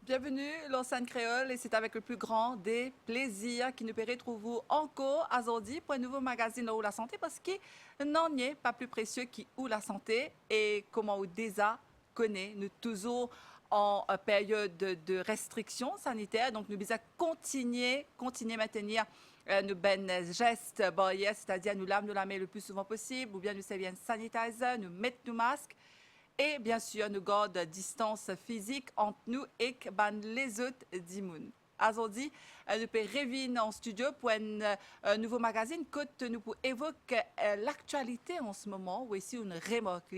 Bienvenue, l'enceinte créole, et c'est avec le plus grand des plaisirs qui nous peut retrouver encore aujourd'hui pour un nouveau magazine où la santé, parce qu'il n'en est pas plus précieux où la santé et comment on déjà connaît. Nous toujours en période de restrictions sanitaires, donc nous devons continuer à maintenir nos bonnes gestes barrières, c'est-à-dire nous laver nos mains le plus souvent possible, ou bien nous servir un sanitizer, nous mettre nos masques. Et bien sûr, nous gardons distance physique entre nous et les autres d'immunes. Aujourd'hui, nous pouvons revenir en studio pour un nouveau magazine que nous pouvons évoquer l'actualité en ce moment, ou ici une remarque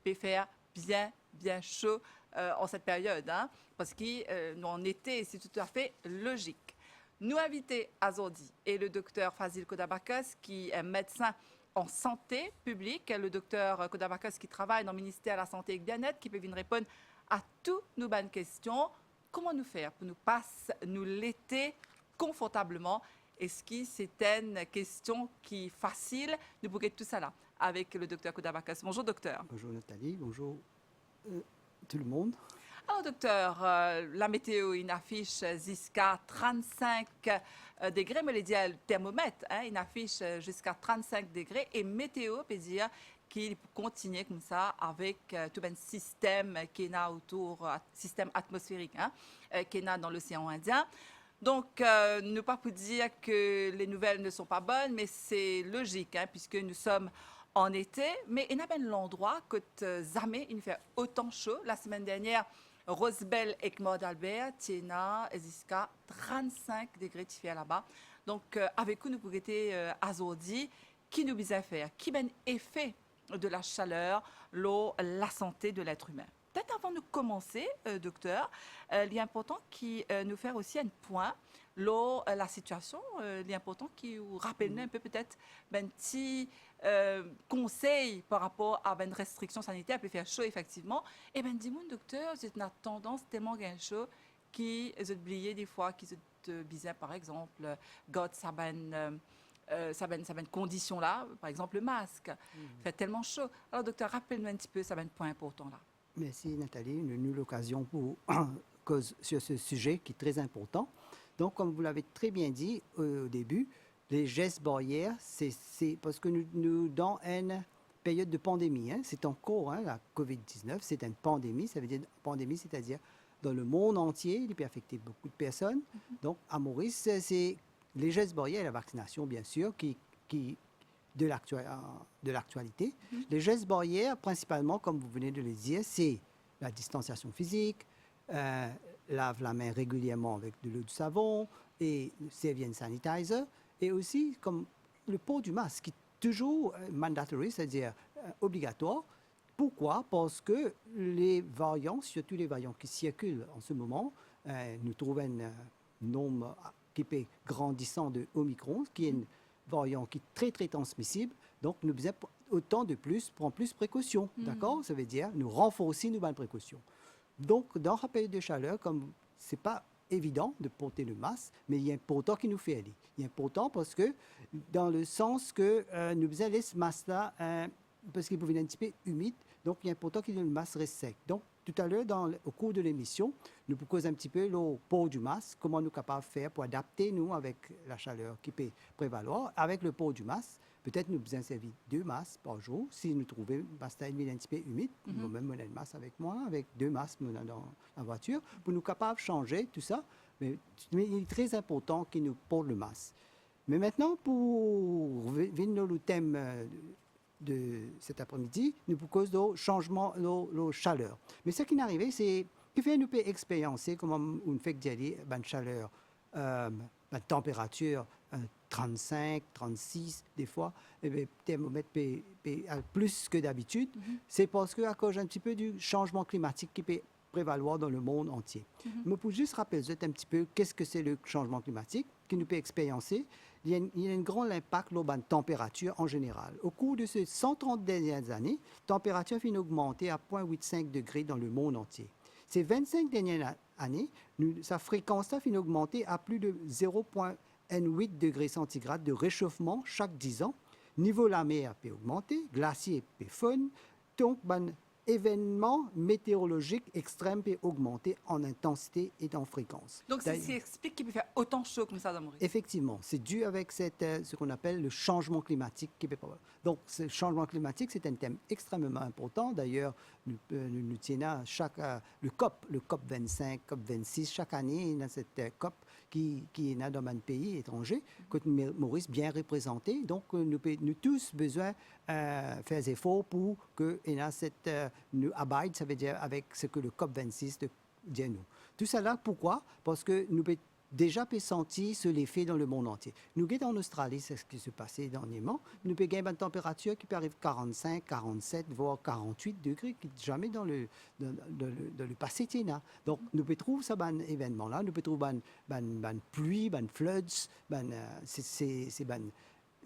peut faire bien chaud en cette période, hein, parce que nous en été, c'est tout à fait logique. Nous invitons aujourd'hui et le docteur Fazil Kodabakas, qui est médecin en santé publique, le docteur Kodabakas qui travaille dans le ministère de la Santé et du Bien-être, qui peut venir répondre à toutes nos bonnes questions. Comment nous faire pour nous passer nous l'été confortablement? Est-ce que c'est une question qui est facile? Nous pourrons tout ça là avec le docteur Kodabakas. Bonjour docteur. Bonjour Nathalie, bonjour tout le monde. Alors docteur, la météo, il affiche jusqu'à 35 degrés, mais le thermomètre, hein, il affiche jusqu'à 35 degrés et météo peut dire qu'il peut continuer comme ça avec tout un système qui est là autour, système atmosphérique, hein, qui est là dans l'océan Indien. Donc, ne pas pour dire que les nouvelles ne sont pas bonnes, mais c'est logique, hein, puisque nous sommes en été. Mais il y a bien l'endroit que jamais il fait autant chaud. La semaine dernière, Rosebel et Mort d'Albert, Tiena, jusqu'à 35 degrés de là-bas. Donc, avec nous, nous pourrions être aujourd'hui, qui nous vise à faire, qui ben effet de la chaleur, l'eau, la santé de l'être humain. Peut-être avant de commencer, docteur, il est important qui nous faire aussi un point, l'eau, la situation, il est important qui vous rappelle un peu peut-être ben petit conseil par rapport à une restriction sanitaire, peut faire chaud effectivement. Et ben dis-moi, docteur, c'est une tendance tellement gain chaud qui est oublié des fois, qui est bizarre par exemple, garde sa bonne condition là, par exemple le masque, fait tellement chaud. Alors docteur, rappelle-nous un petit peu ça point important là. Merci Nathalie, une nouvelle occasion pour cause sur ce sujet qui est très important. Donc, comme vous l'avez très bien dit au début, les gestes barrières, c'est parce que nous dans une période de pandémie. Hein, c'est encore la COVID-19, c'est une pandémie. Ça veut dire pandémie, c'est-à-dire dans le monde entier, il peut affecter beaucoup de personnes. Donc, à Maurice, c'est les gestes barrières et la vaccination, bien sûr, qui de l'actualité. Les gestes barrières, principalement, comme vous venez de le dire, c'est la distanciation physique, lave la main régulièrement avec de l'eau de savon et servir un sanitizer, et aussi comme le port du masque, qui est toujours mandatory, c'est-à-dire obligatoire. Pourquoi? Parce que les variants, surtout les variants qui circulent en ce moment, nous trouvons un nombre qui est grandissant de Omicron, qui est une variant qui est très, très transmissible. Donc, nous devons autant de plus, prendre plus de précautions. D'accord? Ça veut dire nous renforcer nos bonnes précautions. Donc, dans la période de chaleur, comme ce n'est pas évident de porter le masque, mais il est important qu'il nous fait aller. Il est important parce que, dans le sens que nous devons laisser ce masque-là, parce qu'il peut être un petit peu humide, donc il est important que le masque reste sec. Donc, tout à l'heure, au cours de l'émission, nous proposons un petit peu le port du masque, comment nous sommes capables de faire pour adapter nous avec la chaleur qui peut prévaloir. Avec le port du masque, peut-être nous besoin servir 2 masques par jour. Si nous trouvons un petit peu humide, nous même un masque avec moi, avec 2 masques dans la voiture, pour nous capables de changer tout ça. Mais il est très important qu'il nous porte le masque. Mais maintenant, pour venir au thème de cet après-midi, nous proposons le changement de chaleur. Mais ce qui est arrivé, c'est que fait nous peut expérimenter comment on fait d'y aller, chaleur, la température 35, 36 des fois, et le thermomètre plus que d'habitude. C'est parce qu'à cause un petit peu du changement climatique qui peut prévaloir dans le monde entier. Mais pour juste rappeler un petit peu qu'est-ce que c'est le changement climatique qui nous peut expérimenter, il y a un grand impact sur la température en général. Au cours de ces 130 dernières années, la température a augmenté à 0,85 degrés dans le monde entier. Ces 25 dernières années, sa fréquence a augmenté à plus de 0,8 degrés centigrades de réchauffement chaque 10 ans. Niveau de la mer peut augmenter, glacier peut fondre, donc événements météorologiques extrêmes peuvent augmenter en intensité et en fréquence. Donc, c'est ce qui explique qu'il peut faire autant chaud comme ça dans Maurice. Effectivement, c'est dû avec ce qu'on appelle le changement climatique qui peut pas. Donc, ce changement climatique, c'est un thème extrêmement important. D'ailleurs, nous tenons le COP 25, COP 26, chaque année, il y a cette COP qui est dans un pays étranger, que Maurice bien représenté. Donc, nous tous besoin faire des efforts pour que nous abide, ça veut dire avec ce que le COP 26 dit nous. Tout ça là, pourquoi? Parce que nous pouvons déjà sentir l'effet dans le monde entier. Nous sommes en Australie, c'est ce qui se passait dernièrement. Nous pouvons gagner une température qui peut arriver à 45, 47, voire 48 degrés, qui n'est jamais dans le passé. Donc, nous pouvons trouver ça, un événement là. Nous pouvons trouver une pluie, une floods,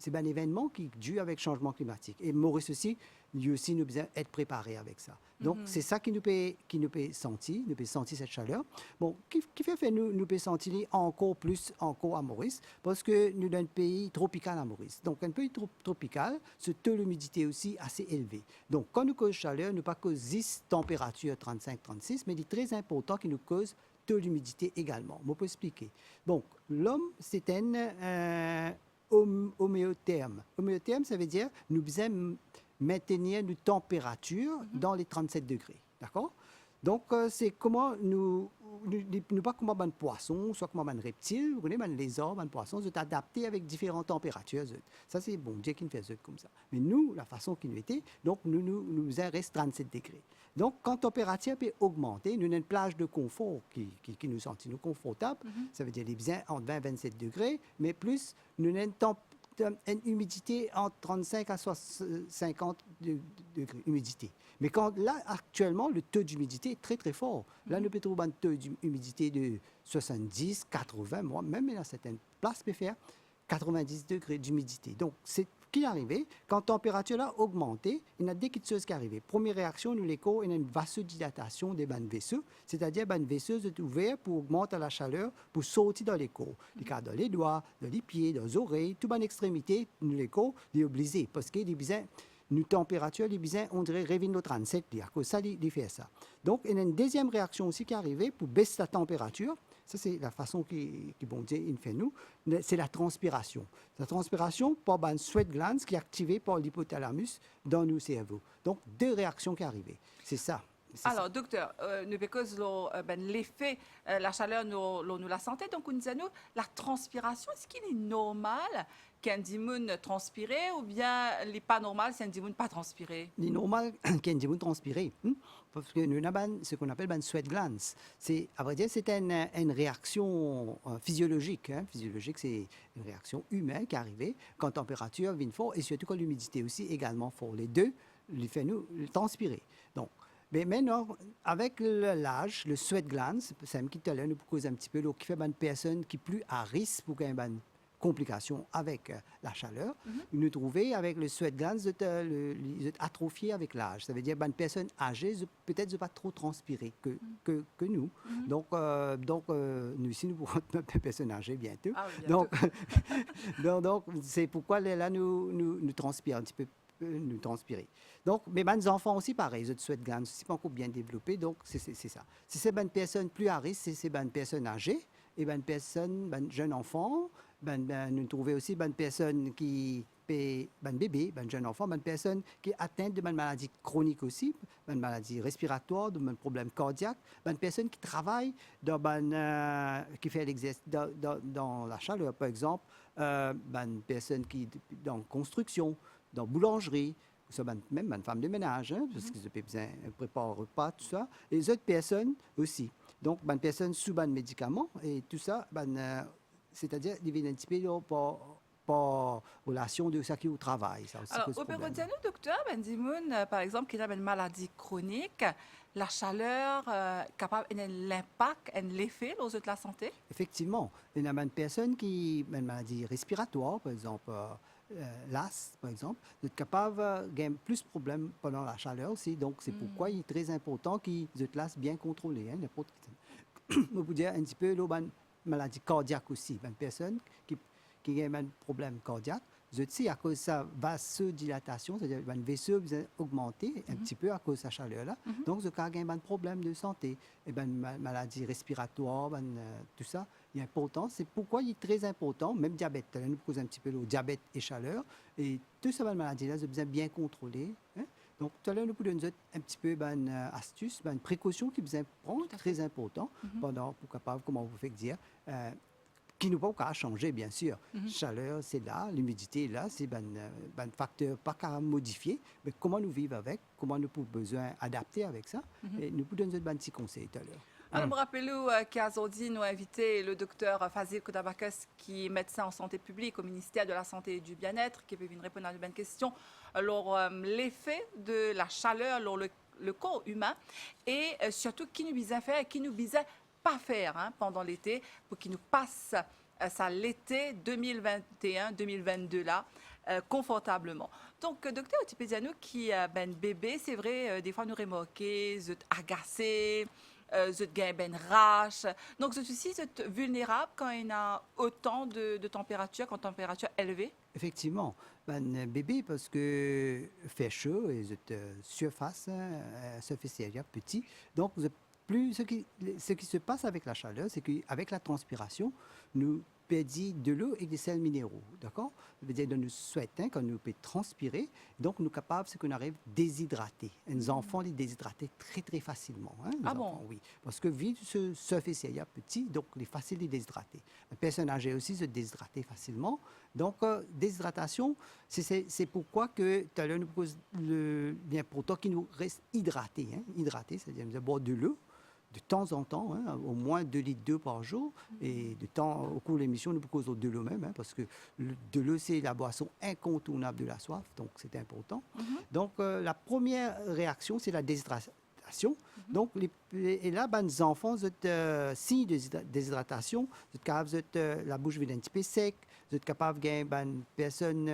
c'est un événement qui est dû avec le changement climatique. Et Maurice aussi, lui aussi, nous devons être préparés avec ça. Donc, c'est ça qui nous peut sentir, cette chaleur. Bon, qui fait nous peut sentir encore à Maurice, parce que nous sommes un pays tropical à Maurice. Donc, un pays tropical, ce taux d'humidité aussi assez élevé. Donc, quand nous cause chaleur, nous pas cause 10 température 35-36, mais il est très important qu'il nous cause taux d'humidité également. Je peux expliquer. Donc, l'homme, c'est un homéotherme. Homéotherme, ça veut dire nous devons maintenir une température dans les 37 degrés. D'accord? Donc, c'est comment nous pas comme un poisson, soit comme un reptile, vous connaissez, un lézard, un poisson, sont adaptés avec différentes températures. Ça, c'est bon Dieu qui nous fait ça comme ça. Mais nous, la façon qui nous était, donc, nous reste 37 degrés. Donc, quand la température peut augmenter, nous avons une plage de confort qui nous sentit confortable. Ça veut dire les besoins entre 20 et 27 degrés, mais plus, nous avons une humidité entre 35 à 50 degrés humidité. Mais là, actuellement, le taux d'humidité est très, très fort. Là, nous pouvons trouver un taux d'humidité de 70, 80, moi, même dans certaines places, peut faire 90 degrés d'humidité. Donc, c'est qui est arrivé, quand la température a augmenté, il y a deux choses qui arrivent. Première réaction, nous l'écho, il y a une vasodilatation des bandes vaisseaux, c'est-à-dire que les vaisseaux sont ouverts pour augmenter la chaleur, pour sortir dans l'écho. Les cas dans les doigts, dans les pieds, dans les oreilles, toute bonne extrémité, nous l'écho, il est obligé, parce que les besoins, nos températures, les besoins, on dirait revenir au 37, à cause de ça, il fait ça. Donc, il y a une deuxième réaction aussi qui est arrivée pour baisser la température. Ça, c'est la façon qui bon Dieu, il fait nous. C'est la transpiration. La transpiration par une sweat glands qui est activée par l'hypothalamus dans nos cerveaux. Donc, deux réactions qui arrivent. C'est ça. Alors, docteur, nous because l'effet, la chaleur, nous la santé, donc nous disons, la transpiration, est-ce qu'il est normal qu'un dimoun transpirer ou bien il n'est pas normal si un dimoun pas transpirer? Il est normal qu'un dimoun transpirer. Parce que nous avons ce qu'on appelle une sweat glands. À vrai dire, c'est une réaction physiologique. Physiologique, c'est une réaction humaine qui arrive quand la température vient fort et surtout quand l'humidité aussi également fort. Les deux, les fait nous transpirer. Donc, mais maintenant, avec l'âge, le sweat glands, c'est qui tout à l'heure nous cause un petit peu, qui fait une personne qui est plus à risque pour qu'il y ait une complication avec la chaleur. Nous trouvons avec le sweat glands, ils sont atrophiés avec l'âge. Ça veut dire une personne âgée, peut-être pas trop transpirer que nous. Donc, nous ici, nous pourrons être une personne âgée bientôt. Ah oui, bientôt. Donc, c'est pourquoi là, nous transpirons un petit peu. Nous transpirer. Donc, mais les enfants aussi, pareil, ils ont sweat glands, c'est pas encore bien développé, donc c'est ça. Si c'est une personne plus à risque, c'est une personne âgée, et une personne, un jeune enfant, nous trouvons aussi une personne qui un bébé, un jeune enfant, une personne qui est atteinte de maladie chronique aussi, une maladie respiratoire, d'un problème cardiaque, une personne qui travaille qui fait l'exercice dans la chaleur, par exemple, une personne qui est dans construction, dans boulangerie, même une femme de ménage, parce qu'ils ont besoin de préparer un repas, tout ça. Et les autres personnes aussi. Donc, une personne sous un médicament et tout ça, c'est-à-dire, ils viennent un petit peu par relation de ça qui est au travail. Ça aussi Alors, cause au problème. Pérodien, docteur, Dimoun, par exemple, qui a une maladie chronique, la chaleur capable l'impact, l'effet aux autres de la santé? Effectivement, il y a une personne qui a une maladie respiratoire, par exemple, l'asthme, par exemple, est capable de plus de problèmes pendant la chaleur aussi. Donc, c'est pourquoi il est très important qu'ils soient bien contrôlés. On peut dire un petit peu une maladie cardiaque aussi. Une personne qui a un problème cardiaque, je sais, à cause de sa vasodilatation, c'est-à-dire le vaisseau va augmenter un petit peu à cause de sa chaleur-là. Donc, je a un problème de santé, et maladie respiratoire, tout ça. Il est important. C'est pourquoi il est très important, même diabète. Là, nous cause un petit peu le diabète et chaleur. Et tout ça, maladie-là, c'est besoin bien contrôler. Hein? Donc, tout à l'heure, nous pouvons donner un petit peu une astuce, une précaution qui besoin prendre, très important, pendant, pour capable, comment vous faites dire, qui nous pas qu'à changer, bien sûr. Chaleur, c'est là, l'humidité est là, c'est un facteur pas qu'à modifier, mais comment nous vivons avec, comment nous pouvons besoin adapter avec ça. Et nous pouvons donner un petit conseil tout à l'heure. Alors, me rappelez-vous qu'aujourd'hui, nous avons invité le docteur Fazil Koutabakas, qui est médecin en santé publique au ministère de la Santé et du Bien-être, qui peut venir répondre à une bonne question. Alors, l'effet de la chaleur, alors le corps humain, et surtout, qui nous vise à faire et qui nous vise pas faire pendant l'été, pour qu'il nous passe ça l'été 2021-2022 là, confortablement. Donc, docteur Otipediano, qui ben bébé, c'est vrai, des fois nous remorquer, vous êtes agacé, vous êtes ben rage. Donc, vous êtes aussi vulnérable quand il y a autant de température, quand température élevée. Effectivement, bébé, parce que fait chaud et surface, surface area petit, donc plus ce qui se passe avec la chaleur, c'est qu'avec la transpiration, nous perdons de l'eau et des sels minéraux, d'accord? Ça veut dire que nous souhaitons, quand nous pouvons transpirer, donc nous sommes capables, c'est qu'on arrive déshydraté. Les enfants les déshydratent très très facilement. Hein, les enfants, oui. Parce que vu ce surface area petit, donc il est facile de déshydrater. Les personnes âgées aussi se déshydratent facilement. Donc, déshydratation, c'est pourquoi que tout à l'heure, nous pose bien pourtant qu'il nous reste hydraté. Hein, hydraté, c'est-à-dire nous boire de l'eau de temps en temps, hein, au moins 2 litres d'eau par jour. Et au cours de l'émission, nous proposons de l'eau même, hein, parce que de l'eau, c'est la boisson incontournable de la soif, donc c'est important. Donc, la première réaction, c'est la déshydratation. Donc, et là, les enfants, signe de déshydratation, vous êtes la bouche vide un petit peu sec, vous êtes capable de gagner personne,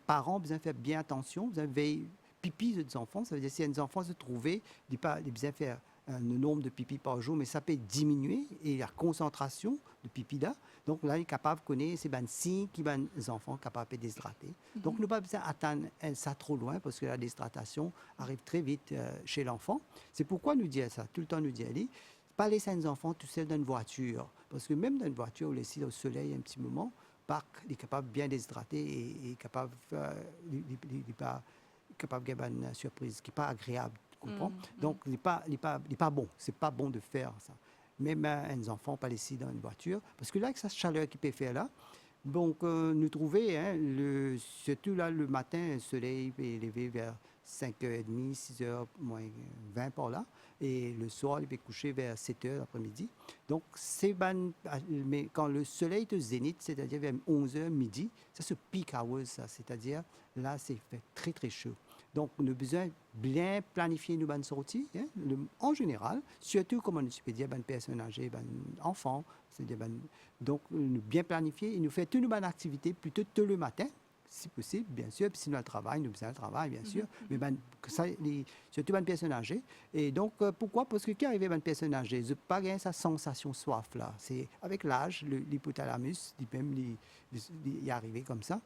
parents, besoin faire bien attention, vous avez pipi des enfants, ça veut dire que si un enfant se trouvait, il a besoin de faire un nombre de pipi par jour, mais ça peut diminuer et la concentration de pipi là. Donc là, il est capable de connaître ces signes qui sont les enfants capables de déshydrater. Donc, nous n'avons pas besoin d'attendre ça trop loin parce que la déshydratation arrive très vite chez l'enfant. C'est pourquoi nous disons ça, tout le temps nous disons, allez, pas laisser les enfants tout seuls dans une voiture. Parce que même dans une voiture, on laisse au soleil un petit moment, il est capable de bien déshydrater et capable capable de faire une surprise qui n'est pas agréable, tu comprends? Donc, il n'est pas bon. Ce n'est pas bon de faire ça. Même un enfant, pas laisser dans une voiture. Parce que là, avec cette chaleur qu'il peut faire là, donc, nous trouvons, hein, surtout là, le matin, le soleil est levé vers 5h30, 6h moins 20 par là. Et le soir, il peut coucher vers 7h l'après-midi. Donc, mais quand le sortit est au zénith, c'est-à-dire vers 11h midi, ça se peak hours, ça, c'est-à-dire là, c'est fait très, très chaud. Donc, nous avons besoin de bien planifier nos bonnes sorties, hein, en général, surtout, comme on peut dire, bonnes personnes âgées, enfants, c'est-à-dire, donc, nous bien planifier et nous faire toutes nos bonnes activités plutôt tôt le matin, si possible, bien sûr. Puis sinon, le travail, nous besoin de travail, bien sûr. Mais ça, surtout une personne âgée. Et donc, pourquoi? Parce que quand arrive une personne âgée, je n'ai pas gagné sa sensation soif là. C'est avec l'âge, l'hypothalamus, il peut même y arriver comme ça.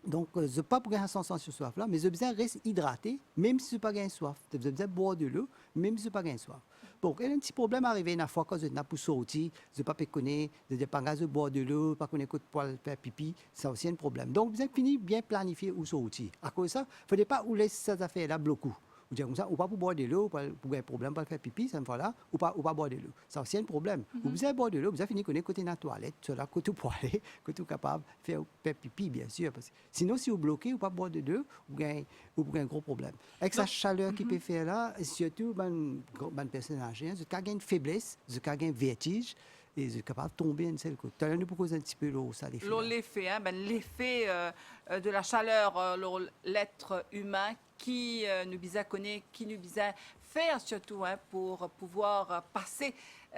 Donc, je n'ai pas gagné sa sensation soif là, mais je besoin de rester hydraté, même si je n'ai pas gagné soif. Je besoin de boire de l'eau, même si je n'ai pas gagné soif. Bon, il y a un petit problème arrivé une fois quand je n'ai pas sorti, je n'ai pas connaître, je n'ai pas de boire de l'eau, pas connaître de poil faire pipi, ça aussi un problème. Donc, vous avez fini bien planifier où sortir. À cause de ça, il ne fallait pas où laisser ces affaires-là bloquer. Ou dire comme ça, ou pas pour boire de l'eau, pour un problème, pour faire pipi, ça me fait là, ou pas boire de l'eau. Ça aussi un problème. Vous avez boire de l'eau, vous avez fini connaître côté de la toilette, cela, côté pour aller, côté capable de faire pipi, bien sûr. Parce que sinon, si vous bloquez ou pas boire de l'eau, vous avez un gros problème. Avec sa chaleur qui peut faire là, et surtout, une personne âgée, vous avez une faiblesse, vous avez un vertige. Et vous êtes capable de tomber un seul coup. Tout à l'heure, nous proposons un petit peu l'eau, ça, l'effet. L'effet de la chaleur, l'être humain qui nous vise connaître, qui nous vise faire surtout pour pouvoir passer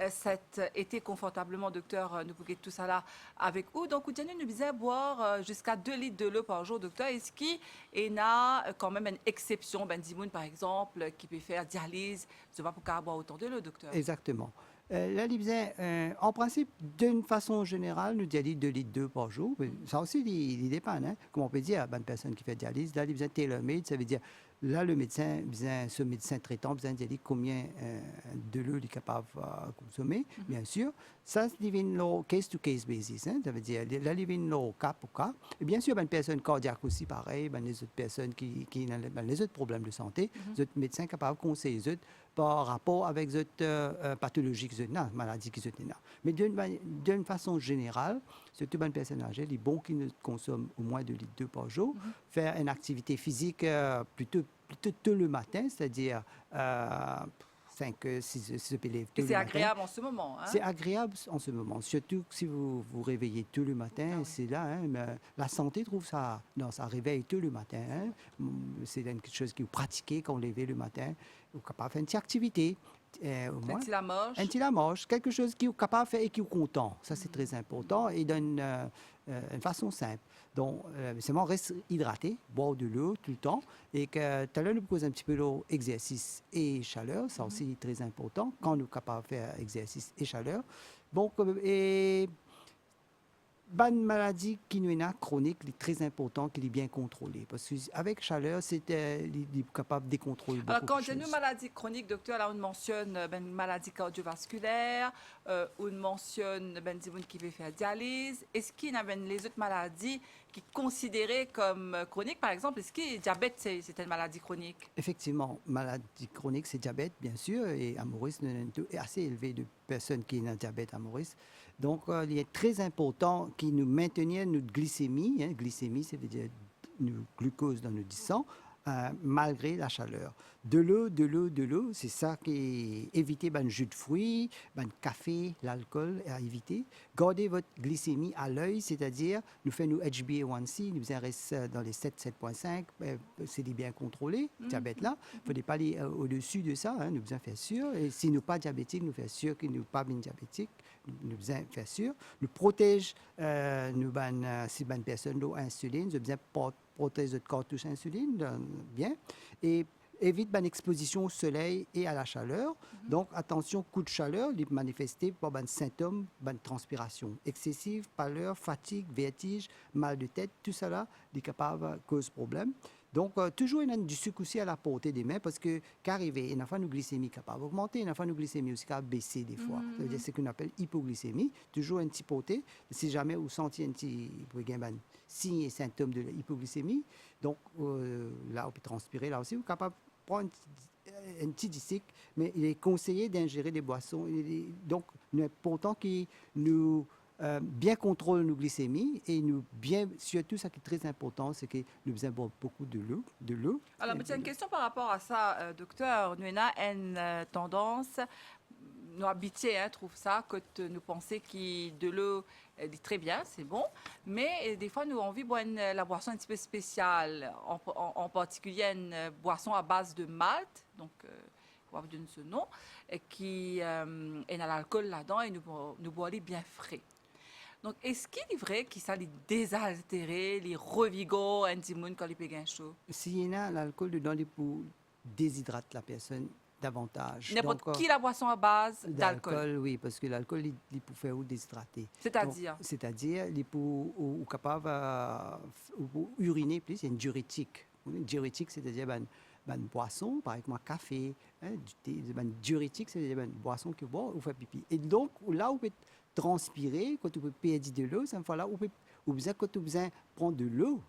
cet été confortablement, docteur. Nous pouvons tout ça là avec vous. Donc, vous nous vise boire jusqu'à 2 litres de l'eau par jour, docteur. Est-ce qu'il y a quand même une exception, Dimoun par exemple, qui peut faire dialyse, je ne sais pas pourquoi boire autant de l'eau, docteur? Exactement. Là, il disait, en principe, d'une façon générale, nous dialyse 2 litres 2 par jour. Mais ça aussi, il dépend. Hein? Comme on peut dire, une personne qui fait dialyse, là, il disait tailor-made, ça veut dire, là, le médecin, ce médecin traitant, besoin de dire combien de l'eau il est capable de consommer, bien sûr. Ça, c'est le case-to-case basis. Hein? Ça veut dire, là, il vient le cas pour cas. Et bien sûr, une personne cardiaque aussi, pareil, les autres personnes qui ont les autres problèmes de santé, les autres médecins capables de conseiller les autres par rapport avec les autres pathologies qu'ils ont, maladies qu'ils ont. Mais d'une façon générale, surtout une personne âgée, il est bon qu'ils consomment au moins 2 litres 2 par jour, faire une activité physique plutôt tôt le matin, c'est-à-dire 5, 6 piliers Et tôt c'est le matin. agréable en ce moment. Hein? C'est agréable en ce moment, surtout si vous vous réveillez tôt le matin, Ah oui. c'est là. Hein, mais la santé trouve ça, non, ça réveille tôt le matin. Hein. C'est quelque chose que vous pratiquez quand vous levez le matin. Vous êtes capable de faire une petite activité. Au moins, Un petit lamoche. un petit lamoche, quelque chose qui est capable de faire et qui est content. Ça, c'est très important et d'une une façon simple. Donc, c'est vraiment rester hydraté, boire de l'eau tout le temps et que tout à l'heure, nous posons un petit peu d'eau, exercice et chaleur. Ça aussi, très important quand nous sommes capables de faire exercice et chaleur. Bon, et une maladie qui nous est chronique, il est très important qu'il est bien contrôlé. Parce qu'avec chaleur, il est capable de décontrôler beaucoup Alors, quand de il y a une choses. maladie chronique, docteur, là, on mentionne une maladie cardiovasculaire, on mentionne des gens qui veulent faire dialyse. Est-ce qu'il y a les autres maladies qui sont considérées comme chroniques? Par exemple, est-ce que le diabète, c'est une maladie chronique? Effectivement, maladie chronique, c'est diabète, bien sûr, et à Maurice, il y a un taux assez élevé de personnes qui ont un diabète à Maurice. Donc, il est très important que nous maintenions notre glycémie. Hein. Glycémie, ça veut dire notre glucose dans notre sang, malgré la chaleur. De l'eau, de l'eau, de l'eau, c'est ça qui est éviter le jus de fruits, le café, l'alcool, à éviter. Gardez votre glycémie à l'œil, c'est-à-dire, nous faisons nos HbA1c, nous reste dans les 7, 7,5, c'est bien contrôlé, diabète là. Il ne faut pas aller au-dessus de ça, hein, nous besoin faire sûr. Et si nous pas diabétiques, nous faire sûr que nous pas bien diabétiques, nous besoin faire sûr. Nous protège, si une personne a insuline, nous besoin protéger notre cartouche insuline, bien. Et évite une exposition au soleil et à la chaleur. Donc, attention, coup de chaleur, il est manifesté par un symptôme, une transpiration excessive, pâleur, fatigue, vertige, mal de tête, tout ça là, est capable de causer problème. Donc, toujours il y a du sucre aussi à la portée des mains parce que, qu'arriver, il y a une glycémie capable d'augmenter, il y a une glycémie aussi capable de baisser des fois. Ça veut dire ce qu'on appelle hypoglycémie, toujours un petit portée. Si jamais vous sentez un petit signe et symptômes de l'hypoglycémie, donc là, on peut transpirer, là aussi, vous êtes capable de prendre un petit disque, mais il est conseillé d'ingérer des boissons. Donc, il est important que nous bien contrôle nos glycémies et nous bien, surtout, ce qui est très important, c'est que nous besoin boire beaucoup de l'eau. Alors, j'ai une question par rapport à ça, docteur. Nous avons une tendance, nous habitués, trouve ça, que nous pensons que de l'eau est très bien, c'est bon, mais des fois, nous avons envie de boire la boisson un petit peu spéciale, en particulier une boisson à base de malt, donc on va donner ce nom, qui a l'alcool là-dedans et nous boire bien frais. Donc, est-ce qu'il est vrai que ça les désaltérer, les revigore un petit monde quand il fait chaud? S'il y a l'alcool dedans, il peut déshydrater la personne davantage. N'importe Donc, qui la boisson à base d'alcool. oui, parce que l'alcool, il peut faire déshydrater. C'est-à-dire? C'est-à-dire, il peut ou capable uriner plus, c'est une diurétique. Une diurétique, c'est-à-dire une boisson, par exemple, un café, hein, du thé, une diurétique, c'est-à-dire une boisson que vous boit ou fait pipi. Et donc, là, vous pouvez transpirer, quand vous pouvez perdre de l'eau, cette fois-là, vous besoin quand vous besoin prendre de l'eau.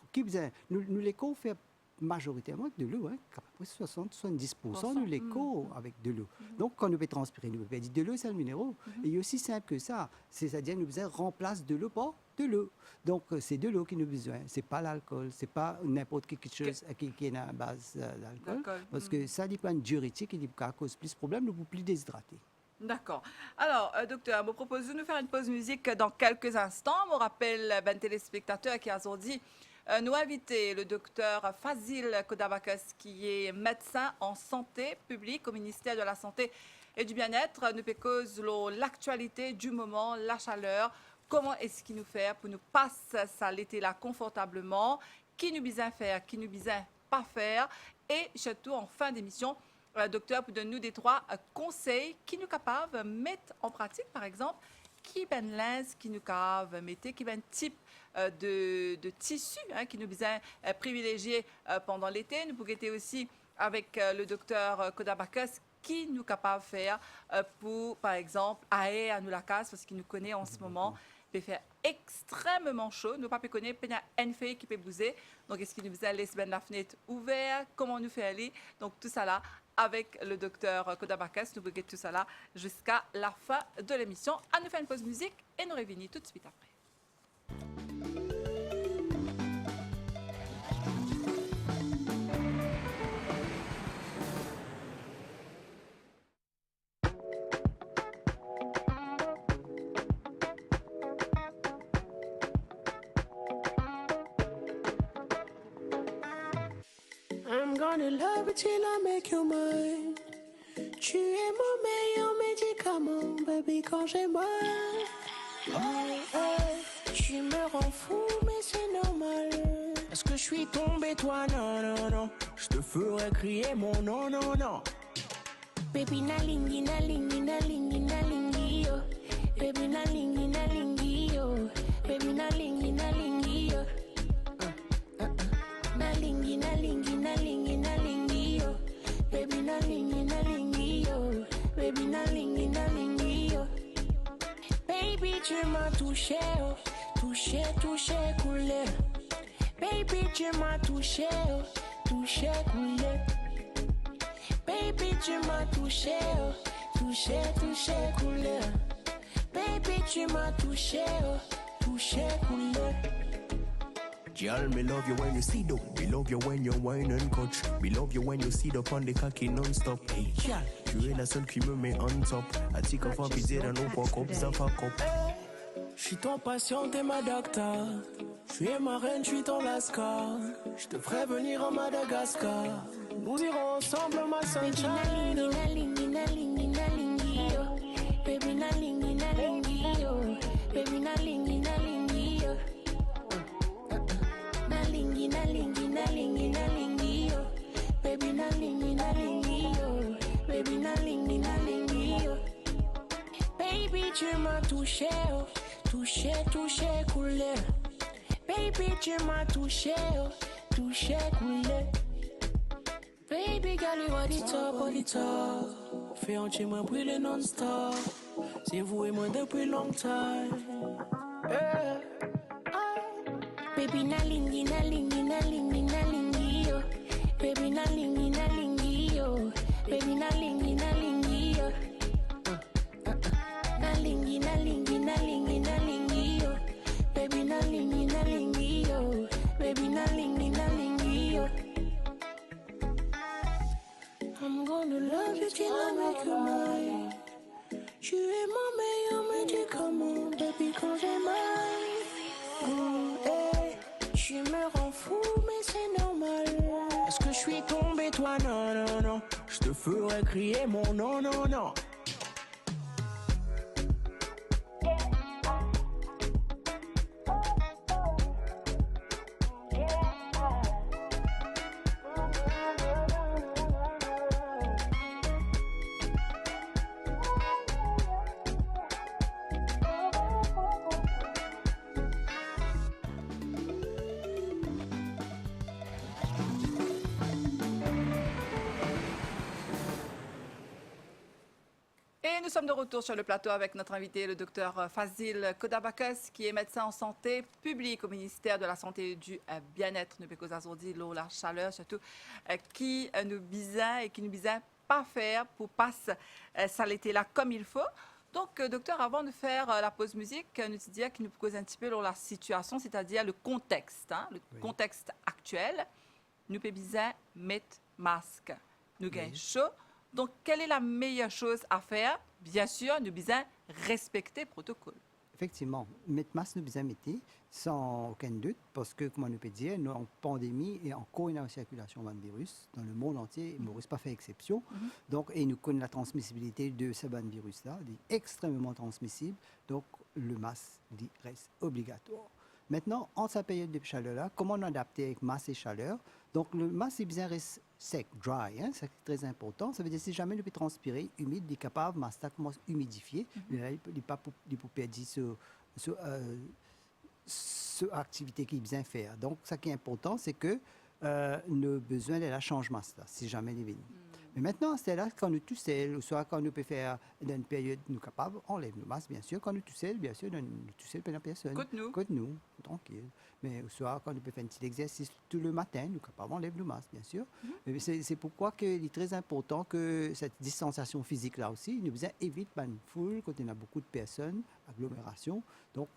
Qui besoin? Nous l'éco fait majoritairement avec de l'eau, hein, à peu près 60-70% nous l'éco avec de l'eau. Donc, quand nous pouvons transpirer, nous pouvons perdre de l'eau, c'est un minéraux. Et il est aussi simple que ça, c'est-à-dire nous besoin remplacer de l'eau par de l'eau. Donc, c'est de l'eau qui nous besoin. C'est pas l'alcool, c'est pas n'importe quelque chose qui est à base d'alcool, parce que ça dépend une diurétique qui cause plus de problèmes, nous pouvons plus déshydrater. D'accord. Alors, docteur, je vous propose de nous faire une pause musique dans quelques instants. Je rappelle ben téléspectateurs qui ont dit nous inviter le docteur Fazil Kodavakas, qui est médecin en santé publique au ministère de la Santé et du Bien-être. Nous cause l'actualité du moment, la chaleur. Comment est-ce qu'il nous fait pour nous passer ça l'été là confortablement? Qui nous besoin faire, qui nous besoin pas faire? Et surtout, en fin d'émission, docteur, pour donner nous des 3 conseils qui nous capables de mettre en pratique, par exemple, qui ben lens qui nous cave mettre, qui ben type de tissu qui nous besoin privilégier pendant l'été. Nous pouvons être aussi avec le docteur Kodabakos qui nous capable de faire pour, par exemple, aller à nous la casse parce qu'il nous connaît en ce moment. Il peut faire extrêmement chaud. Nous pas connaître, il y a une feuille qui peut bouger. Donc, est-ce qu'il nous besoin de laisser la fenêtre ouverte? Comment nous fait aller? Donc, tout ça là, avec le docteur Kodabakos, nous pouvons tout ça là jusqu'à la fin de l'émission. À nous faire une pause musique et nous revenons tout de suite après. I'm gonna love you till I make you mine. Tu es mon meilleur médicament, baby, quand j'ai mal. Oh, oh, tu me rends fou, mais c'est normal. Est-ce que je suis tombé, toi? Non, non, non. Je te ferai crier mon non, non, non. Baby, nalingi, nalingi, nalingi, nalingi, yo. Baby, nalingi, nalingi, yo. Baby, nalingi, nalingi, yo. Nalingi, nalingi, nalingi, nalingi, yo. Baby, nalingi, nalingi, yo. Baby, nalingi, nalingi, yo. Baby, tu m'as touché, oh. Touché, touché, coulé. Baby, tu m'as touché, oh. Touché, coulé. Baby, tu m'as touché, oh. Touché, touché, coulé. Baby, tu m'as touché, oh. Touché, coulé. Girl, me love you when you sit up. Me love you when you whine and coach. Me love you when you sit up on the cocky non-stop. Hey, girl, tu es la seule qui me met on top. A ti qu'en fait pizzer dans nos poids cop, ça fa cop. J'suis ton patient, t'es ma docteur. Tu es ma reine, j'suis ton lascar. J'te ferai venir en Madagascar. Nous irons ensemble, ma sunshine. Baby, nalingi, nalingi, nalingi, yo. Baby, nalingi, nalingi, yo. Baby, nalingi, nalingi, yo. Nalingi, nalingi, nalingi, nalingi, yo. Baby, nalingi, nalingi, yo. Baby, nalingi, nalingi, yo. Baby, tu m'as touché, oh. Touché, touché, coulé. Baby, tu m'as touché, oh. Touché, coulé. Baby, girl, you are the top, on the top. Fais entier, moi, brûler non-stop. C'est vous et moi depuis longtemps. Yeah. Baby, nalingi, nalingi, nalingi, nalingi, yo. Baby, nalingi, nalingi, yo. Baby, nalingi, nalingi, yo. Nalingi, nalingi, nalingi, nalingi, yo. Baby, nalingi, nalingi, yo. Baby, nalingi, nalingi, yo. I'm gonna love you till I make you mine. Tu es mon meilleur médicament, baby, quand j'ai mal. Oh, hey, tu me rends fou, mais c'est normal. Est-ce que je suis tombé, toi? Non, non, non. Je te ferai crier mon non, non, non. Et nous sommes de retour sur le plateau avec notre invité, le docteur Fazil Kodabakos, qui est médecin en santé publique au ministère de la Santé et du Bien-être. Nous pécos aujourd'hui l'eau, la chaleur, surtout, qui nous besoin et qui nous besoin pas faire pour passer ça l'été là comme il faut. Donc, docteur, avant de faire la pause musique, nous disons qu'il nous pose un petit peu la situation, c'est-à-dire le contexte, le contexte actuel. Nous pouvons besoin mettre masque. Nous gagnons chaud. Donc, quelle est la meilleure chose à faire? Bien sûr, nous devons respecter le protocole. Effectivement, mettre masque, nous besoin mettre sans aucun doute, parce que, comme on peut dire, nous en pandémie et encore une circulation d'un virus dans le monde entier, et Maurice pas fait exception. Donc, et nous connaissons la transmissibilité de ce virus-là, il est extrêmement transmissible. Donc, le masque reste obligatoire. Maintenant, en sa période de chaleur-là, comment on adapte avec masse et chaleur? Donc, le masse est bien sec, dry, hein, c'est très important. Ça veut dire que si jamais il peut transpirer, humide, il est capable, masse commence à humidifier, il n'est pas pour perdre ce activité qu'il bien faire. Donc, ce qui est important, c'est que nous besoin de la changement, si jamais il vient. Mais maintenant, c'est là quand nous tout seul, ou soit quand nous peut faire dans une période nous capables, on lève nos masques, bien sûr. Quand nous tout seul, bien sûr, nous tout seul, pas la personne. Côte-nous. Tranquille. Mais au soir, quand nous peut faire un petit exercice tout le matin, nous capables, on lève nos masques, bien sûr. Mais c'est pourquoi il est très important que cette distanciation physique-là aussi, nous évite une foule quand il y a beaucoup de personnes, agglomération. Donc,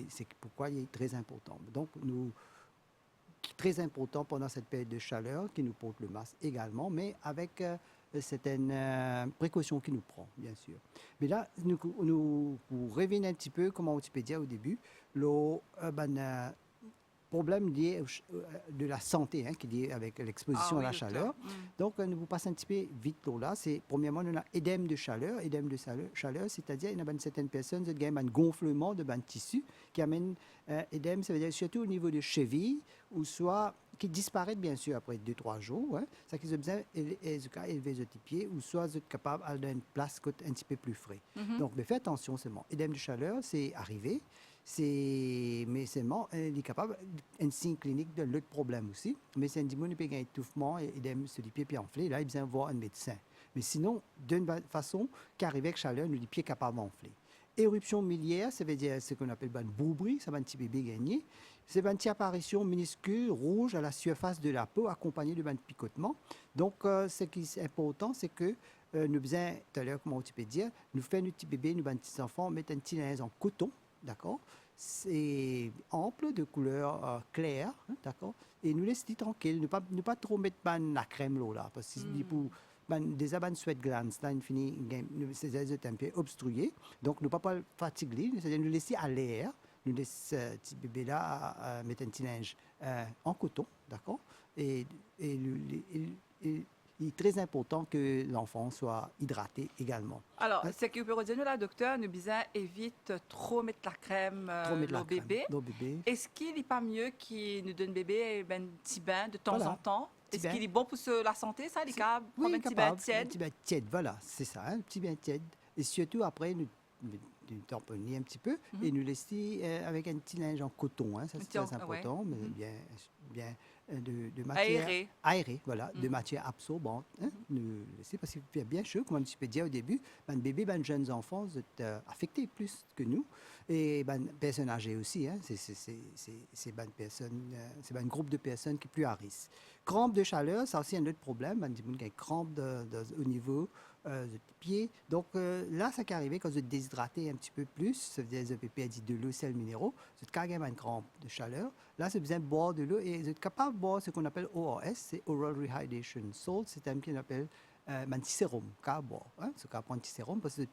c'est pourquoi il est très important. Donc, très important pendant cette période de chaleur, qui nous porte le masque également, mais avec certaines précautions qui nous prend, bien sûr. Mais là, nous pour revenir un petit peu, comment on peut dire au début, le problème lié de la santé, hein, qui est lié avec l'exposition à la chaleur. Donc, nous vous passons un petit peu vite là. C'est, premièrement, on a édème de chaleur. Édème de chaleur, c'est-à-dire il y a certaines personnes qui ont un gonflement de tissu qui amène édème, ça veut dire surtout au niveau des chevilles, ou soit qui disparaît bien sûr après 2-3 jours. Hein. Ça qu'ils ont besoin d'élever les pieds, ou soit ils sont capables d'avoir une place un petit peu plus frais. Donc, mais faites attention seulement. Édème de chaleur, c'est arrivé. Mais seulement, il est capable, un signe clinique de l'autre problème aussi. Mais c'est un démon qui a un étouffement et il se les pieds enflés. Là, il a besoin de voir un médecin. Mais sinon, d'une façon, qu'arrive avec chaleur, nous les pieds capables d'enfler. Éruption miliaire, ça veut dire ce qu'on appelle une boubrie, ça va un petit bébé gagné. C'est une petite apparition minuscule, rouge à la surface de la peau, accompagnée de picotement. Donc, ce qui est important, c'est que nous besoin, tout à l'heure, comment tu peux dire, nous faisons nos petits bébés, nos petits enfants, mettre un petit linge en coton. D'accord? C'est ample, de couleur claire, hein, d'accord? Et nous laisser tranquille, ne pas trop mettre la crème là, parce que pour des abans sweat glands, là, il finit, c'est un peu obstrué, donc ne pas fatiguer, c'est-à-dire nous laisser à l'air, nous laisser petit bébé là mettre un petit linge en coton, d'accord? Et il est très important que l'enfant soit hydraté également. Alors, ce que vous pouvez dire, là, docteur, nous besoin évite trop mettre la crème au bébé. Est-ce qu'il n'est pas mieux qu'il nous donne bébé un petit bain de temps en temps? Est-ce qu'il est bon pour la santé, ça, les câbles? Oui, un petit bain tiède? Un petit bain tiède, voilà, c'est ça, un petit bain tiède. Et surtout, après, nous tamponner un petit peu et nous laisser avec un petit linge en coton, hein, ça c'est très important, mais bien de matière aérée, voilà, de matière absorbante. Hein, nous laisser, parce qu'il fait bien chaud, comme tu peux dire au début, ben bébés, ben jeunes enfants sont affectés plus que nous, et ben personnes âgées aussi, hein, c'est ben personnes, c'est ben un groupe de personnes qui est plus à risque. Crampes de chaleur, ça aussi un autre problème, ben des gens qui ont crampes au niveau de pieds. Donc là, ça qui arrive quand vous êtes déshydraté un petit peu plus, ça veut dire que vous avez perdu de l'eau, sel minéraux, vous êtes carrément une crampe de chaleur. Là, vous avez besoin de boire de l'eau et vous êtes capable de boire ce qu'on appelle ORS, c'est Oral Rehydration Salt, c'est un qui appelle un petit sérum, qu'à boire. Hein, ce qu'à prendre un petit sérum parce que vous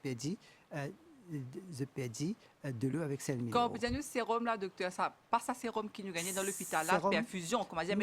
avez perdu de l'eau avec sel minéraux. Quand vous dites sérum, là, docteur, ça pas ça sérum qui nous gagnait dans l'hôpital, là, c'est infusion, comment dire,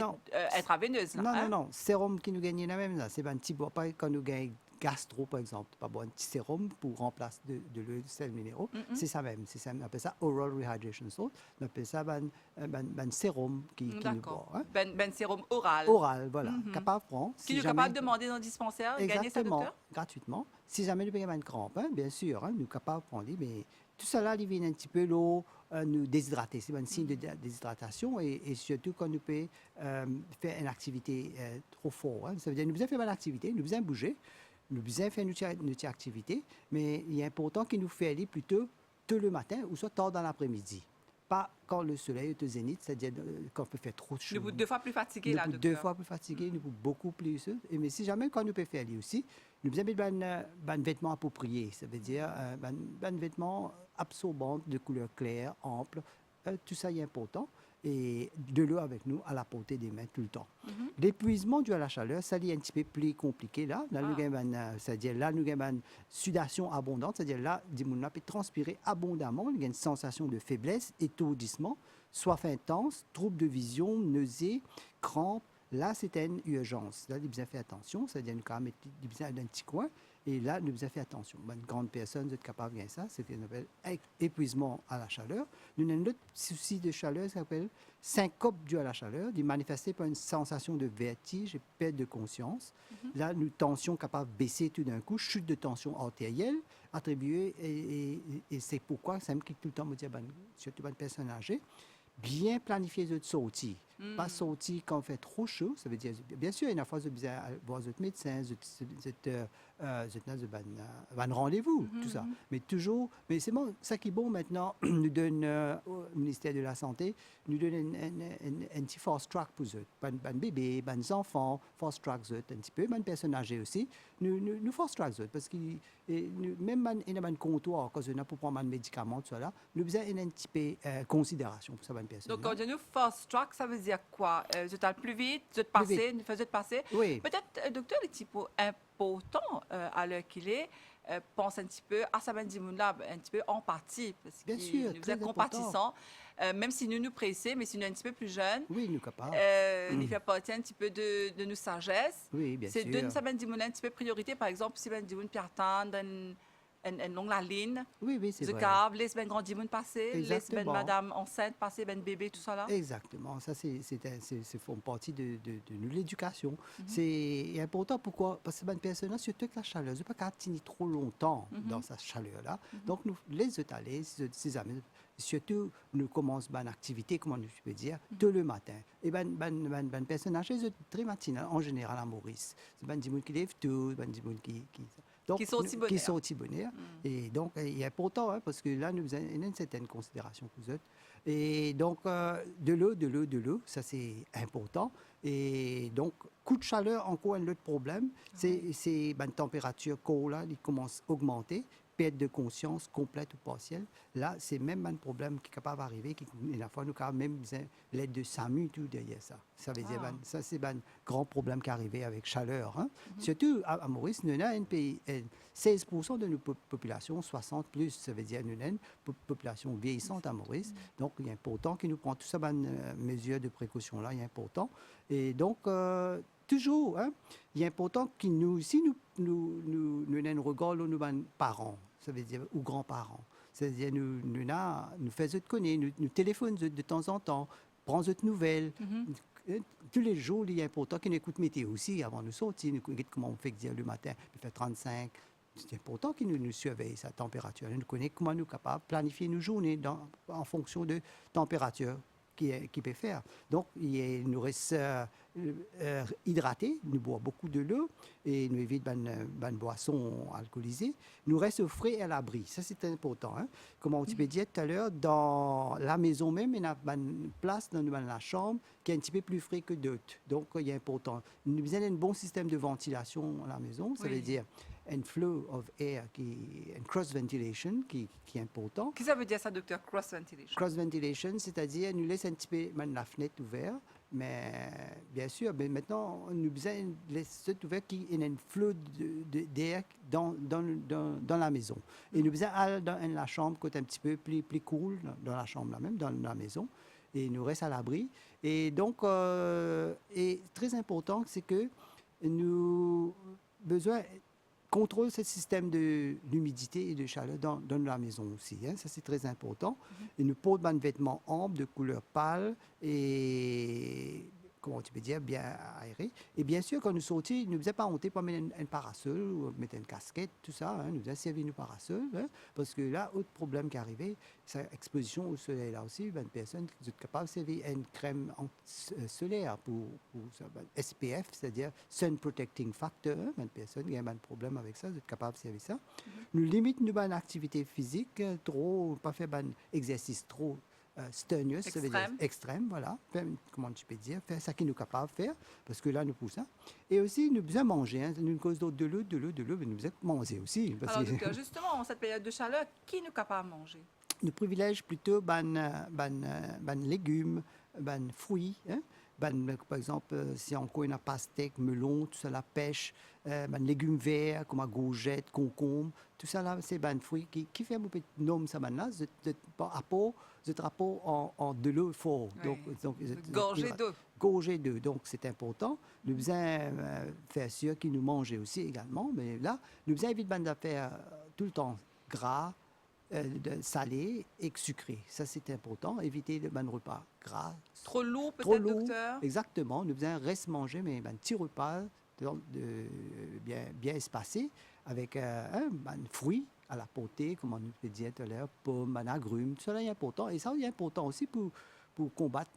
intraveineuse, là. Non, sérum qui nous gagnait la même, là, c'est un petit bois, pas quand nous gagnons gastro, par exemple, pas boire un petit sérum pour remplacer de l'eau de sel minéraux. C'est ça même. On appelle ça Oral Rehydration Salt. On appelle ça un sérum qui nous boit. Hein? Ben sérum oral. Oral, voilà. Capable de prendre. Qui est capable de demander dans le dispensaire, gagner ça, docteur? Gratuitement. Si jamais nous avons une crampe, hein, bien sûr, hein, nous sommes capables de prendre. Mais tout cela, il vient un petit peu l'eau, nous déshydrater. C'est un signe de déshydratation et surtout quand nous pouvons faire une activité trop forte. Hein. Ça veut dire que nous devons faire une activité, nous devons bouger. Nous devons faire notre activité, mais il est important qu'il nous fasse aller plutôt tôt le matin ou soit tard dans l'après-midi. Pas quand le soleil est au zénith, c'est-à-dire quand on peut faire trop chaud. Nous sommes 2 fois plus fatigués, là, docteur. 2 fois plus fatigués, nous sommes beaucoup plus. Mais si jamais, quand nous pouvons faire aller aussi, nous devons mettre un vêtement approprié. Ça veut dire un vêtement absorbant de couleur claire, ample. Tout ça est important. Et de l'eau avec nous à la portée des mains tout le temps. L'épuisement dû à la chaleur, ça est un petit peu plus compliqué là. C'est-à-dire là, nous avons une sudation abondante, c'est-à-dire là, on peut transpirer abondamment, il y a une sensation de faiblesse, étourdissement, soif intense, troubles de vision, nausées, crampes, Là, c'était une urgence. Là, nous devons faire attention. C'est-à-dire, nous quand même nous devons dans un petit coin. Et là, nous devons faire attention. Une grande personne, vous êtes capable de faire ça. C'est ce qu'on appelle épuisement à la chaleur. Nous avons un autre souci de chaleur, ça s'appelle syncope due à la chaleur, manifesté par une sensation de vertige et perte de conscience. Là, nous tension capable de baisser tout d'un coup, chute de tension artérielle attribuée. Et c'est pourquoi, c'est même qui tout le temps me dit, surtout une personne âgée, bien planifier votre sortie. Pas sortir quand il fait trop chaud, ça veut dire, bien sûr, il y a une fois, vous devez voir votre médecin, un rendez-vous, tout ça. Mais toujours, mais c'est bon, ça qui est bon maintenant, nous donne au ministère de la Santé, nous donne un petit fast track pour eux. Un bébé, un enfant, fast track eux, un petit peu, une personne âgée aussi, nous fast track eux, parce que même il y a un comptoir, quand on a pour prendre un médicament, tout ça là, nous avons un petit peu considération pour ça, une personne. Donc, quand on dit fast track, ça veut dire quoi? Vous êtes plus vite, vous êtes passé, vous êtes passé. Oui. Peut-être, docteur, les types important à l'heure qu'il est, pense un petit peu à ça, un petit peu empathie, parce Bien que sûr, nous très êtes compatissants, même si nous nous pressons, mais si nous sommes un petit peu plus jeunes. Oui, nous capables. Il fait partie un petit peu de nos sagesse. Oui, bien sûr. C'est donner ça, un petit peu priorité, par exemple, si ben dit Pierre Tan, une longue la ligne. Oui, c'est vrai. Câble, laisse ben grand dimon passer, laisse ben Exactement. madame enceinte passer, ben bébé, tout ça là. Exactement, ça c'est font partie de l'éducation. C'est important, pourquoi? Parce que une personne, surtout que la chaleur, ne peut pas tenir trop longtemps dans sa chaleur-là. Donc, nous les étaler, ces amis, surtout, nous commençons une activité, comment je peux dire, tôt le matin. Et ben personne âgée, très matinale, en général à Maurice. C'est ben du monde qui lève tôt, ben du monde qui donc, qui sont aussi bonheur. Qui sont aussi bonheur. Et donc, il est important, hein, parce que là, nous avons une certaine considération pour eux. Et donc, de l'eau, ça c'est important. Et donc, coup de chaleur, encore un autre problème, c'est une température là, qui commence à augmenter, perte de conscience complète ou partielle. Là, c'est même un problème qui est capable d'arriver, et la fois, nous avons même l'aide de SAMU tout derrière ça. Ça veut dire, ça c'est un grand problème qui est arrivé avec chaleur. Hein. Surtout à Maurice, nous avons un pays, 16% de nos populations 60 plus, ça veut dire nous avons une population vieillissante à Maurice. Donc, il est important que nous prenions tout ça, mesures de précaution là, il est important. Et donc, toujours, hein, il est important que nous aussi, nous avons un regard sur nos parents, ça veut dire, ou grands-parents. C'est-à-dire, nous faisons connaître, nous téléphonons de temps en temps, prenons de nouvelles. Tous les jours, il est important qu'on écoute météo aussi avant de sortir. Nous connaissons comment on fait dire le matin, il fait 35. C'est important que nous surveillions sa température. Nous connaissons comment nous sommes capables de planifier nos journées en fonction de température qui peut faire. Donc, nous reste hydratés, nous boivons beaucoup de l'eau et nous évitons les boissons alcoolisées. Nous restons au frais et à l'abri. Ça, c'est important. Hein? Comme on peut dire tout à l'heure, dans la maison même, il y a une place dans la chambre qui est un petit peu plus frais que d'autres. Donc, il est important. Nous avons un bon système de ventilation à la maison. Ça veut dire un flow of air, un cross-ventilation qui est important. Qu'est-ce que ça veut dire ça, docteur, cross-ventilation? Cross-ventilation, c'est-à-dire nous laisse un petit peu la fenêtre ouverte, mais bien sûr, mais maintenant, nous avons laisser ouverte qui est un flot d'air dans la maison. Et nous avons dans la chambre qui est un petit peu plus cool, dans la chambre là même, dans la maison, et nous restons à l'abri. Et donc, et très important, c'est que nous besoin contrôle ce système d'humidité et de chaleur dans la maison aussi. Hein. Ça, c'est très important. Et nous portons des vêtements amples de couleur pâle et, comment tu peux dire, bien aérés. Et bien sûr, quand nous sortions, nous ne faisions pas honte pour mettre un parasol ou mettre une casquette, tout ça. Hein. Nous avons servi nos parasols. Hein, parce que là, autre problème qui est arrivé, c'est l'exposition au soleil. Là aussi, une personne qui est capable de servir une crème solaire pour ça, SPF, c'est-à-dire Sun Protecting Factor. Une personne qui a un problème avec ça, vous êtes capable de servir ça. Nous limitons une activité physique, pas faire un exercice trop strenuous, ça veut dire extrême, voilà. Comment tu peux dire, faire ça qui nous est capable de faire, parce que là, nous poussons. Et aussi, nous besoin manger. Hein. Une cause d'autre de l'eau, mais nous besoin manger aussi. Parce Alors, que docteur, justement, en cette période de chaleur, qui nous est capable de manger? Nous privilégions plutôt légumes, fruits. Hein. Par exemple, si on connaît pastèque, melon, tout ça, la pêche, légumes verts comme courgettes, concombre, tout ça là, c'est des fruits qui fait un peu de nom ça là, rapport en de l'eau fort. Oui. Gorgée d'eau. gorgée d'eau. Donc, c'est important. Nous besoin faire sûr qu'ils nous mangent aussi également. Mais là, nous besoin éviter de faire tout le temps gras, salé et sucré. Ça, c'est important. Éviter le repas gras. Trop lourd, Trop peut-être, lourd. docteur? Exactement. Nous besoin reste manger, mais un petit repas bien espacé avec un fruit à la potée, comme on peut dire tout à l'heure, pomme, un agrume. Tout ça est important. Et ça, c'est important aussi pour combattre,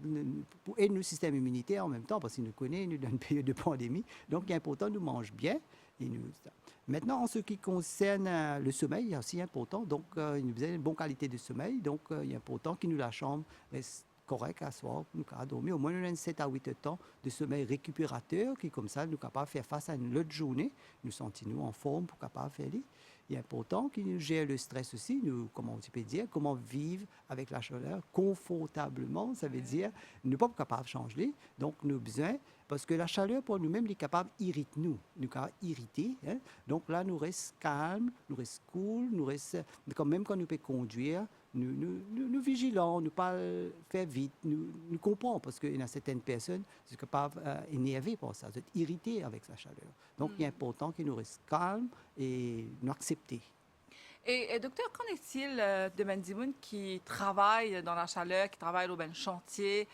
pour aider le système immunitaire en même temps, parce qu'il nous connaît, il nous donne une période de pandémie. Donc, il est important, nous mange bien. Maintenant, en ce qui concerne le sommeil, il est aussi important. Donc, il nous besoin une bonne qualité de sommeil. Donc, il est important que la chambre reste correcte à soir, pour nous dormir au moins 7 à 8 temps de sommeil récupérateur, qui comme ça, nous capable de faire face à une autre journée. Nous sentons-nous en forme pour capable faire les. Il est important qu'il nous gère le stress aussi, nous, comment on peut dire, comment vivre avec la chaleur confortablement, ça veut dire ne pas capable de changer. Donc, nous avons besoin, parce que la chaleur pour nous-mêmes est capable d'irriter nous capable irriter. Hein? Donc là, nous restons calmes, nous restons cool, nous restons, quand même quand nous pouvons conduire, nous vigilons, nous pas faire vite, nous comprenons, parce qu'il y a certaines personnes qui sont capables d'énerver pour ça, d'être irrités avec la chaleur. Donc, il est important que nous restions calmes et nous accepter. Et docteur, qu'en est-il de Bendimoun qui travaille dans la chaleur, qui travaille au ben chantier,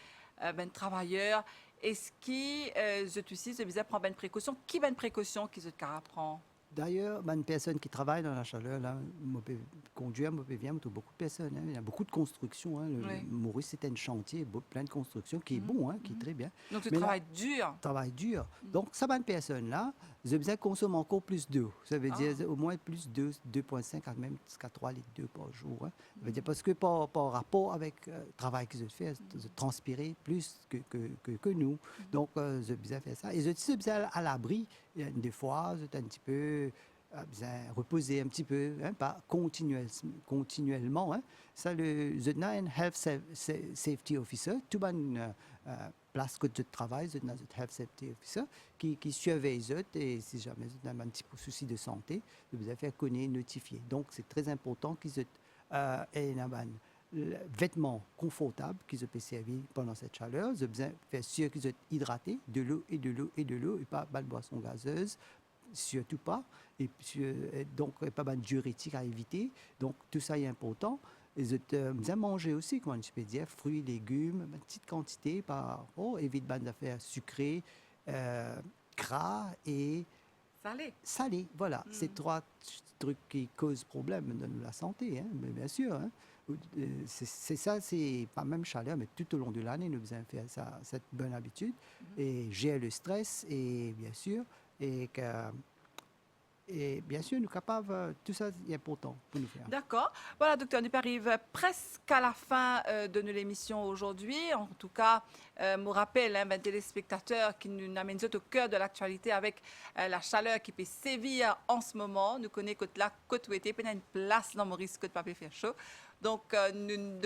ben travailleur? Est-ce qu'ils utilisent, je disais, prend ben précaution? Qui ben précaution qu'ils prend? D'ailleurs, une personne qui travaille dans la chaleur, là, peut conduire, peut bien, beaucoup de personnes. Hein. Il y a beaucoup de constructions. Hein. Maurice, c'est un chantier, plein de constructions, qui est bon, hein, qui est très bien. Donc, tu travailles dur. Travaille dur. Donc, ça, une personne-là, j'ai besoin de consommer encore plus d'eau. Ça veut dire au moins plus de 2,5 à même jusqu'à 3 litres d'eau par jour. Hein. Ça veut dire parce que par rapport avec le travail qu'ils font, de transpirer plus que nous. Donc, j'ai besoin de faire ça. Et j'ai besoin à l'abri. Des fois, c'est un petit peu besoin reposer un petit peu, hein, pas continuellement. Hein. Ça, le un Health Safety Officer, tout bonne place que je travaille, c'est un Health Safety Officer qui surveille les autres et si jamais vous avez un petit peu souci de santé, vous allez faire connaître, notifier. Donc, c'est très important qu'ils aient un vêtements confortables qu'ils peuvent servir pendant cette chaleur. Vous avez besoin de faire sûr qu'ils soient hydratés, de l'eau et de l'eau et de l'eau, et pas de boisson gazeuse, surtout pas. Et puis, donc, pas de diurétique à éviter. Donc, tout ça est important. Et vous avez manger aussi, comment je peux dire, fruits, légumes, une petite quantité par évite de faire sucré, gras et salé. Voilà, c'est 3 trucs qui causent problème dans la santé, hein, mais bien sûr. Hein. C'est ça, c'est pas même chaleur, mais tout au long de l'année, nous devons faire cette bonne habitude et gérer le stress et bien sûr, et bien sûr, nous sommes capables, tout ça est important pour nous faire. D'accord. Voilà, docteur, on arrive presque à la fin de l'émission aujourd'hui. En tout cas, me rappelle un téléspectateur qui nous amène au cœur de l'actualité avec la chaleur qui peut sévir en ce moment. Nous connaissons côte là, côte où était, peut une place dans Maurice côte pas faire chaud. Donc, nous,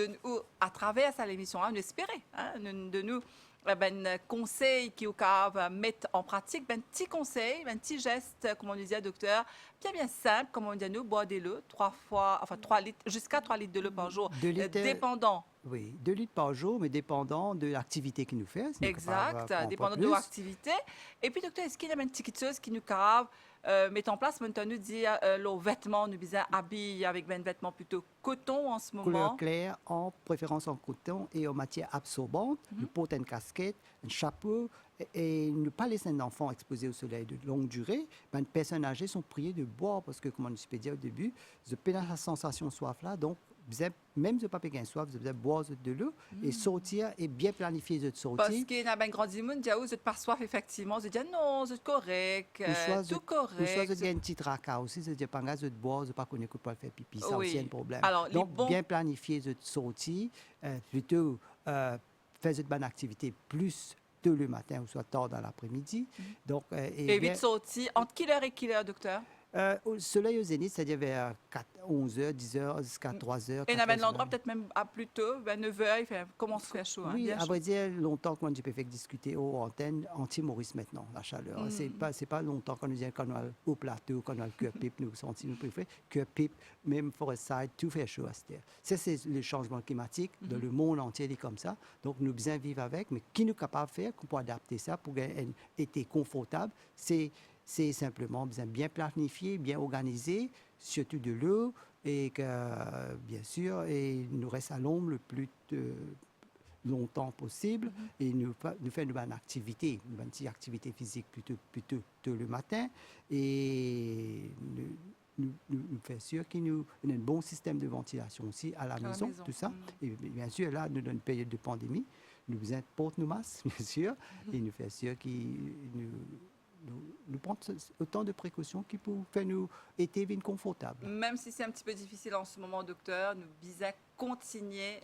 à travers cette émission, nous espérons, hein, de nous conseils qui au cas mettre en pratique, petit conseil, petit geste, comme on disait, docteur, bien simple, comme on dit nous, boire de l'eau 3 litres, jusqu'à 3 litres de l'eau par jour, dépendant. Oui, 2 litres par jour, mais dépendant de l'activité qu'il nous fait. Exact, dépendant de l'activité. Et puis, docteur, est-ce qu'il y a une petite chose qui nous cave mettre en place, maintenant, nous dire nos vêtements, nous disons habillés avec des vêtements plutôt coton en ce moment. Couleur claire, en préférence en coton et en matière absorbante. Nous portons une casquette, un chapeau et ne pas laisser un enfant exposé au soleil de longue durée. Les personnes âgées sont priées de boire parce que, comme on peut dire au début, je peux la sensation de soif là, donc même si pas pékin soif, vous devez boire de l'eau et sortir et bien planifier de sortir. Parce qu'il y a un grand monde qui vous pas soif effectivement, vous dites non, c'est correct, tout correct. Ou soit vous avez un petit tracas aussi, c'est pas grave de boire, vous pas connaître pour faire pipi, ça aussi un problème. Alors, donc bien planifier de sortir, plutôt faire une bonne activité plus tôt le matin ou soit tard dans l'après-midi. Donc et vite sortir entre quelle heure et quelle heure, docteur? Au soleil au zénith, c'est-à-dire vers 11h, 10h, jusqu'à 3h. Et on avait l'endroit peut-être même à plus tôt, vers 9h, il commence à faire chaud. Hein, Oui, bien à chaud. vrai dire, longtemps que moi, j'ai fait discuter aux antennes anti-Maurice maintenant, la chaleur. C'est pas longtemps qu'on nous dit qu'on a au plateau, qu'on a le cœur pipe, nous senti nous préférons, cœur pipe, même Forestside, tout fait chaud à cette heure. Ça, c'est le changement climatique. Dans le monde entier, il est comme ça. Donc, nous besoin vivre avec, mais qui nous est capable de faire, qu'on peut adapter ça pour un été confortable, c'est simplement besoin bien planifier, bien organiser, surtout de l'eau, et que, bien sûr, et il nous reste à l'ombre le plus longtemps possible et nous faire une bonne activité, une petite activité physique plutôt tôt le matin et nous faire sûr qu'il nous a un bon système de ventilation aussi à la maison, tout ça. Et bien sûr, là, nous, dans une période de pandémie, nous besoin porter nos masques, bien sûr, et nous faire sûr qu'il nous prendre autant de précautions qui peuvent faire nous été bien confortable. Même si c'est un petit peu difficile en ce moment, docteur, nous bisons continuer,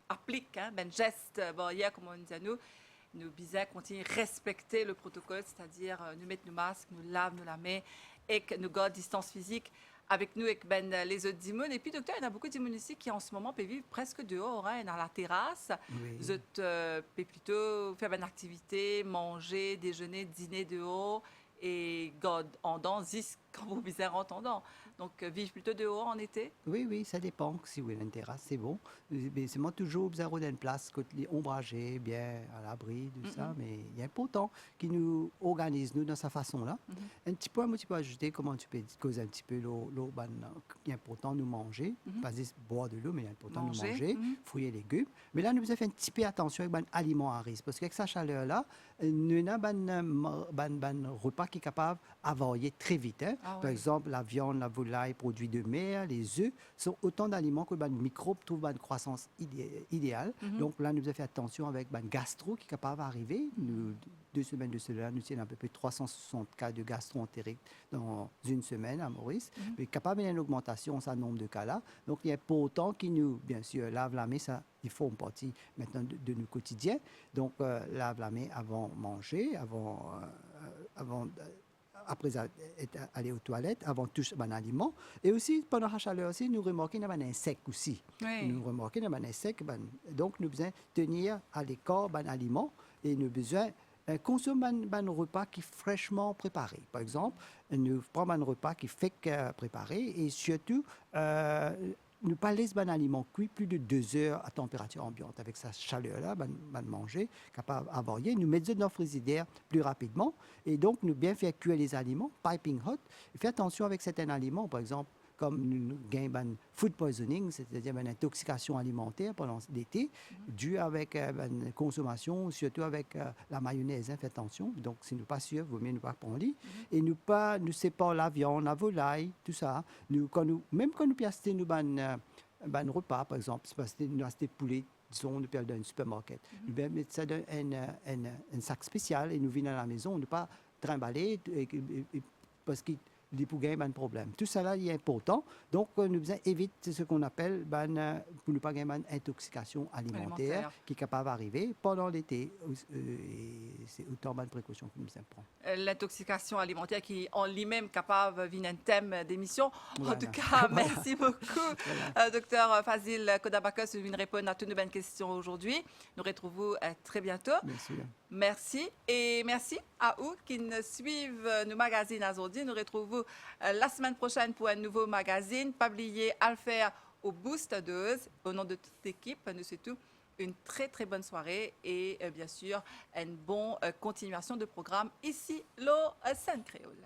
appliquer ben geste barrière, comme on dit à nous bisons continuer respecter le protocole, c'est-à-dire nous mettre nos masques, nous laver nos mains et que nous gardons distance physique avec nous et ben les autres d'immunes. Et puis, docteur, il y a beaucoup d'immunes ici qui en ce moment peuvent vivre presque dehors, hein, dans la terrasse. Oui. Vous êtes peuvent plutôt faire une activité, manger, déjeuner, dîner dehors et en dents, quand vous visez en entendant. Donc, vivre plutôt dehors en été? Oui, ça dépend. Si vous avez une terrasse, c'est bon. Mais c'est moi toujours besoin d'une place côté ombragée, bien à l'abri, tout ça. Mais il est important qu'il nous organise, nous, dans sa façon-là. Un petit point, moi, tu peux ajouter comment tu peux causer un petit peu l'eau. Ben, il est important de nous manger. Pas juste boire de l'eau, mais il est important de nous manger, fruits et légumes. Mais là, nous devons faire un petit peu attention avec les aliments à risque. Parce qu'avec sa chaleur-là, nous avons un repas qui est capable d'avarier très vite. Hein. Ah, Par exemple, la viande, la volaille, produits de mer, les œufs, sont autant d'aliments que les microbes trouvent une croissance idéale. Donc là, nous devons faire attention avec le gastro qui est capable d'arriver. 2 semaines de cela, nous avons à peu près 360 cas de gastro-entérite dans une semaine à Maurice. Mais capable d'une augmentation, ça nombre de cas-là. Donc, il y a pas autant qui nous, bien sûr, lave la main, ça, il faut une partie maintenant de nos quotidiens. Donc, lave la main avant manger, après aller aux toilettes, avant de toucher un aliment. Et aussi, pendant la chaleur aussi, nous remarquons qu'il y a un insecte aussi. Oui. Nous remarquons qu'il y a un insecte. Donc, nous devons tenir à l'écart un aliment et nous besoin consommer un repas qui est fraîchement préparé. Par exemple, nous prenons un repas qui est fait préparé et surtout, ne pas laisser un aliment cuit plus de 2 heures à température ambiante. Avec sa chaleur-là, manger, capable d'avarier, nous mettons dans le frigidaire plus rapidement. Et donc, nous bien faire cuire les aliments, piping hot. Et faire attention avec certains aliments, par exemple, comme nous gagnons food poisoning, c'est-à-dire une intoxication alimentaire pendant l'été, due avec une consommation, surtout avec la mayonnaise. Hein, faites attention. Donc, si nous pas sûr, vaut mieux ne pas prendre lit. Et nous séparons la viande, la volaille, tout ça. Même quand nous piastons nous repas, par exemple, c'est parce que nous avons des poulets, disons, nous perdons dans un supermarché. Nous mettons ça dans un sac spécial et nous venons à la maison, ne pas trimballer parce que les pougins ont un problème. Tout ça là, il est important. Donc, nous devons éviter ce qu'on appelle, pour ne pas avoir une intoxication alimentaire qui est capable d'arriver pendant l'été. C'est autant de précautions que nous devons prendre. L'intoxication alimentaire qui, en lui-même, capable de devenir un thème d'émission. Voilà. En tout cas, merci beaucoup, docteur Fazil Kodabakos, de répondre à toutes nos bonnes questions aujourd'hui. Nous retrouvons très bientôt. Merci. Merci. Et merci à vous qui nous suivent nos magazines aujourd'hui. Nous retrouvons la semaine prochaine pour un nouveau magazine. Pas oublier à le faire au Boost Dose. Au nom de toute l'équipe, nous souhaitons une très, très bonne soirée et bien sûr, une bonne continuation de programme ici, le Sainte Créole.